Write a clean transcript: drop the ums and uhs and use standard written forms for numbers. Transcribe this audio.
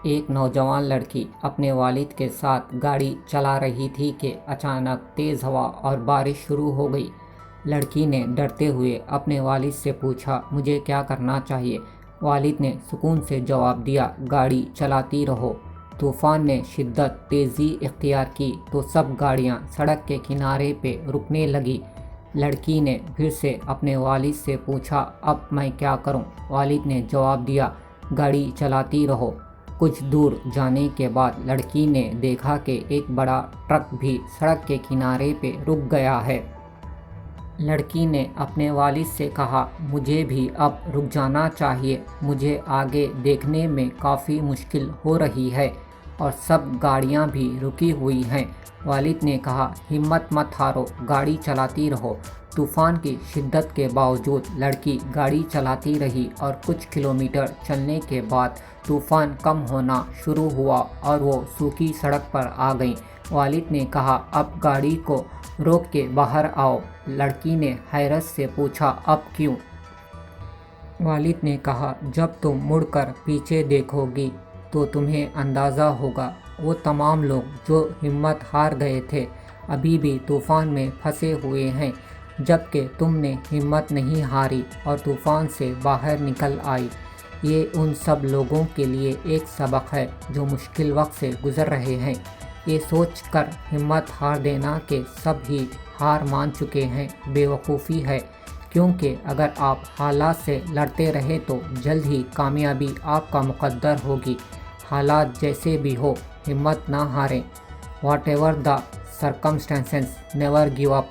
ایک نوجوان لڑکی اپنے والد کے ساتھ گاڑی چلا رہی تھی کہ اچانک تیز ہوا اور بارش شروع ہو گئی۔ لڑکی نے ڈرتے ہوئے اپنے والد سے پوچھا، مجھے کیا کرنا چاہیے؟ والد نے سکون سے جواب دیا، گاڑی چلاتی رہو۔ طوفان نے شدت تیزی اختیار کی تو سب گاڑیاں سڑک کے کنارے پہ رکنے لگی۔ لڑکی نے پھر سے اپنے والد سے پوچھا، اب میں کیا کروں؟ والد نے جواب دیا، گاڑی چلاتی رہو۔ کچھ دور جانے کے بعد لڑکی نے دیکھا کہ ایک بڑا ٹرک بھی سڑک کے کنارے پہ رک گیا ہے۔ لڑکی نے اپنے والد سے کہا، مجھے بھی اب رک جانا چاہیے، مجھے آگے دیکھنے میں کافی مشکل ہو رہی ہے اور سب گاڑیاں بھی رکی ہوئی ہیں۔ والد نے کہا، ہمت مت ہارو، گاڑی چلاتی رہو۔ طوفان کی شدت کے باوجود لڑکی گاڑی چلاتی رہی اور کچھ کلومیٹر چلنے کے بعد طوفان کم ہونا شروع ہوا اور وہ سوکھی سڑک پر آ گئیں۔ والد نے کہا، اب گاڑی کو روک کے باہر آؤ۔ لڑکی نے حیرت سے پوچھا، اب کیوں؟ والد نے کہا، جب تم مڑ کر پیچھے دیکھو گی تو تمہیں اندازہ ہوگا وہ تمام لوگ جو ہمت ہار گئے تھے ابھی بھی طوفان میں پھنسے ہوئے ہیں، جبکہ تم نے ہمت نہیں ہاری اور طوفان سے باہر نکل آئی۔ یہ ان سب لوگوں کے لیے ایک سبق ہے جو مشکل وقت سے گزر رہے ہیں۔ یہ سوچ کر ہمت ہار دینا کہ سب ہی ہار مان چکے ہیں بے وقوفی ہے، کیونکہ اگر آپ حالات سے لڑتے رہے تو جلد ہی کامیابی آپ کا مقدر ہوگی۔ حالات جیسے بھی ہو، ہمت نہ ہاریں۔ Whatever the circumstances, never give up.